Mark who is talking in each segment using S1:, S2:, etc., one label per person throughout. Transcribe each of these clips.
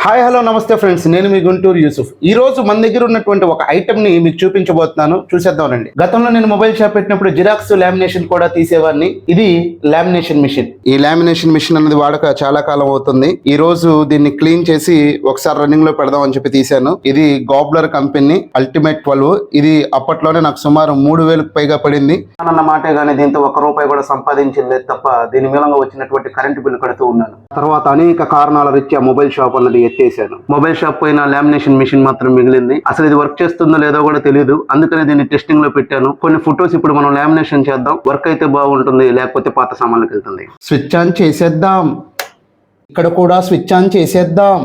S1: Hi hello నమస్తే friends, నేను మీ గుంటూరు యూసుఫ్. ఈ రోజు మన దగ్గర ఉన్నటువంటి ఒక ఐటమ్ ని మీకు చూపించబోతున్నాను. చూసేద్దామండి. గతంలో నేను మొబైల్ షాప్ పెట్టినప్పుడు జిరాక్స్ లామినేషన్ కూడా తీసేవాడిని. ఇది లామినేషన్ మిషన్. ఈ లామినేషన్ మిషన్ అనేది వాడక చాలా కాలం అవుతుంది. ఈ రోజు దీన్ని క్లీన్ చేసి ఒకసారి రన్నింగ్ లో పెడదాం అని చెప్పి తీసాను. ఇది గాబ్లర్ కంపెనీ అల్టిమేట్ 12. ఇది అప్పట్లోనే నాకు సుమారు 3,000కు పైగా పడింది అన్న మాటే గానీ దీంతో ₹1 కూడా సంపాదించింది తప్ప దీని మూలంగా వచ్చినటువంటి కరెంటు బిల్లు కడుతూ ఉన్నాను. తర్వాత అనేక కారణాల రీత్యా మొబైల్ షాప్ అన్నది ఎత్తేసాను. మొబైల్ షాప్ పైన లామినేషన్ మిషన్ మాత్రం మిగిలింది. అసలు ఇది వర్క్ చేస్తుందో లేదో కూడా తెలియదు. అందుకనే దీన్ని టెస్టింగ్ లో పెట్టాను. కొన్ని ఫొటోస్ ఇప్పుడు మనం లామినేషన్ చేద్దాం. వర్క్ అయితే బాగుంటుంది, లేకపోతే పాత సామాన్లకు వెళ్తుంది. స్విచ్ ఆన్ చేసేద్దాం. ఇక్కడ కూడా స్విచ్ ఆన్ చేసేద్దాం.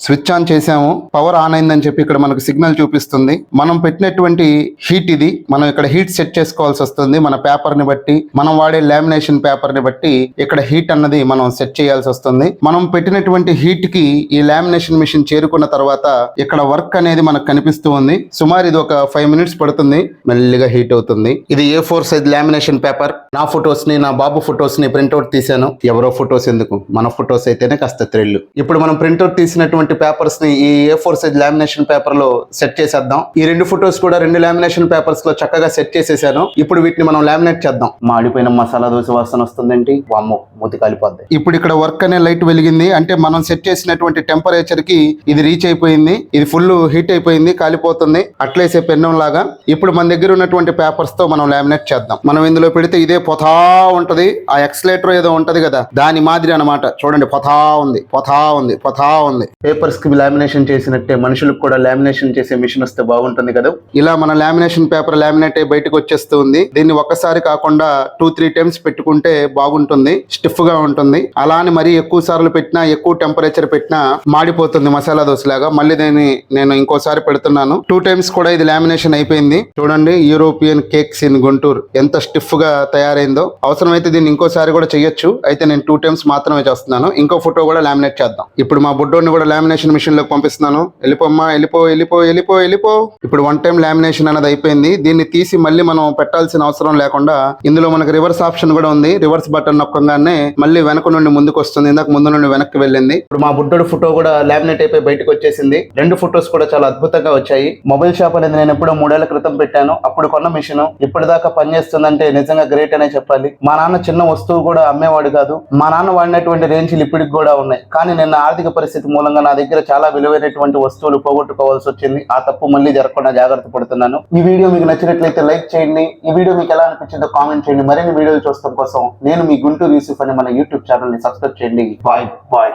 S1: స్విచ్ ఆన్ చేసాము. పవర్ ఆన్ అయిందని చెప్పి ఇక్కడ మనకు సిగ్నల్ చూపిస్తుంది. మనం పెట్టినటువంటి హీట్ ఇది. మనం ఇక్కడ హీట్ సెట్ చేసుకోవాల్సి వస్తుంది. మన పేపర్ ని బట్టి, మనం వాడే లామినేషన్ పేపర్ ని బట్టి ఇక్కడ హీట్ అన్నది మనం సెట్ చేయాల్సి వస్తుంది. మనం పెట్టినటువంటి హీట్ కి ఈ లామినేషన్ మిషన్ చేరుకున్న తర్వాత ఇక్కడ వర్క్ అనేది మనకు కనిపిస్తూ ఉంది. సుమారు ఇది ఒక 5 minutes పడుతుంది. మెల్లిగా హీట్ అవుతుంది. ఇది A4 సైజ్ లామినేషన్ పేపర్. నా ఫొటోస్ ని, నా బాబు ఫొటోస్ ని ప్రింట్అవుట్ తీసాను. ఎవరో ఫొటోస్ ఎందుకు, మన ఫొటోస్ అయితేనే కాస్త థ్రిల్. ఇప్పుడు మనం ప్రింట్అవుట్ తీసినటువంటి పేపర్స్ ని ఈ A4 సైజ్ లామినేషన్ పేపర్ లో సెట్ చేసేద్దాం. ఈ 2 ఫొటోస్ కూడా 2 లామినేషన్ పేపర్స్ లో చక్కగా సెట్ చేసేసాను. ఇప్పుడు వీటిని మనం లామినేట్ చేద్దాం. మాడిపోయిన మసాలా దోశ వాసన వస్తుందేంటి, వామ్మో మూతి కాలిపోద్ది. ఇప్పుడు ఇక్కడ వర్క్ అనే లైట్ వెలిగింది. అంటే మనం సెట్ చేసినటువంటి టెంపరేచర్ కి ఇది రీచ్ అయిపోయింది. ఇది ఫుల్ హీట్ అయిపోయింది, కాలిపోతుంది. అట్లేసే పెన్నం లాగా. ఇప్పుడు మన దగ్గర ఉన్నటువంటి పేపర్స్ తో మనం లామినేట్ చేద్దాం. మనం ఇందులో పెడితే ఇదే పొథా ఉంటది. ఆ ఎక్స్లేటర్ ఏదో ఉంటది కదా, దాని మాదిరి అనమాట. చూడండి, పొథా ఉంది, పొథా ఉంది, పొథా ఉంది. పేపర్స్ కి లామినేషన్ చేసినట్టే మనుషులకు కూడా లామినేషన్ చేసే మిషన్ వస్తే బాగుంటుంది కదా. ఇలా మన లామినేషన్ పేపర్ లామినేట్ అయి బయటకు వచ్చేస్తుంది. దీన్ని ఒక్కసారి కాకుండా 2-3 times పెట్టుకుంటే బాగుంటుంది. స్టిఫ్ గా ఉంటుంది. అలా అని మరీ ఎక్కువ సార్లు పెట్టినా, ఎక్కువ టెంపరేచర్ పెట్టినా మాడిపోతుంది మసాలా దోశ లాగా. మళ్ళీ దీన్ని నేను ఇంకోసారి పెడుతున్నాను. 2 times కూడా ఇది లామినేషన్ అయిపోయింది. చూడండి, యూరోపియన్ కేక్స్ ఇన్ గుంటూరు ఎంత స్టిఫ్ గా తయారైందో. అవసరమైతే దీన్ని ఇంకోసారి కూడా చేయొచ్చు. అయితే నేను 2 times మాత్రమే చేస్తున్నాను. ఇంకో ఫోటో కూడా లామినేట్ చేద్దాం. ఇప్పుడు మా బుడ్డోని కూడా లామినేషన్ మిషన్ లోకి పంపిస్తున్నాను. వెళ్ళిపోమ్మా, వెళ్ళిపో వెళ్ళిపో వెళ్ళిపో వెళ్ళిపో. ఇప్పుడు 1 time లామినేషన్ అనేది అయిపోయింది. దీన్ని తీసి మళ్ళీ మనం పెట్టాల్సిన అవసరం లేకుండా ఇందులో మనకి రివర్స్ ఆప్షన్ కూడా ఉంది. రివర్స్ బటన్ నొక్కగానే మళ్ళీ వెనక నుండి ముందుకు వస్తుంది. ఇందాక ముందు నుండి వెనక్కి వెళ్ళింది. ఇప్పుడు మా బుడ్డోడు ఫోటో కూడా లామినేట్ అయిపోయి బయటకు వచ్చేసింది. 2 ఫొటోస్ కూడా చాలా అద్భుతంగా వచ్చాయి. మొబైల్ షాప్ అనేది నేను ఎప్పుడో 3 ఏళ్ల క్రితం పెట్టాను. అప్పుడు కొన్న మిషన్ ఇప్పటిదాకా పనిచేస్తుందంటే నిజంగా గ్రేట్ అనే చెప్పాలి. మా నాన్న చిన్న వస్తువు కూడా అమ్మేవాడు కాదు. మా నాన్న వాడినటువంటి రేంజ్లు ఇప్పటికి కూడా ఉన్నాయి. కానీ నిన్న ఆర్థిక పరిస్థితి మూలంగా నా దగ్గర చాలా విలువైనటువంటి వస్తువులు పోగొట్టుకోవాల్సి వచ్చింది. ఆ తప్పు మళ్ళీ జరగకుండా జాగ్రత్త పడుతున్నాను. ఈ వీడియో మీకు నచ్చినట్లయితే లైక్ చేయండి. ఈ వీడియో మీకు ఎలా అనిపించిందో కామెంట్ చేయండి. మరిన్ని వీడియోలు చూడటం కోసం నేను మీ గుంటూరు యూసుఫ్ అనే మన యూట్యూబ్ ఛానల్ ని సబ్స్క్రైబ్ చేయండి. Bye bye.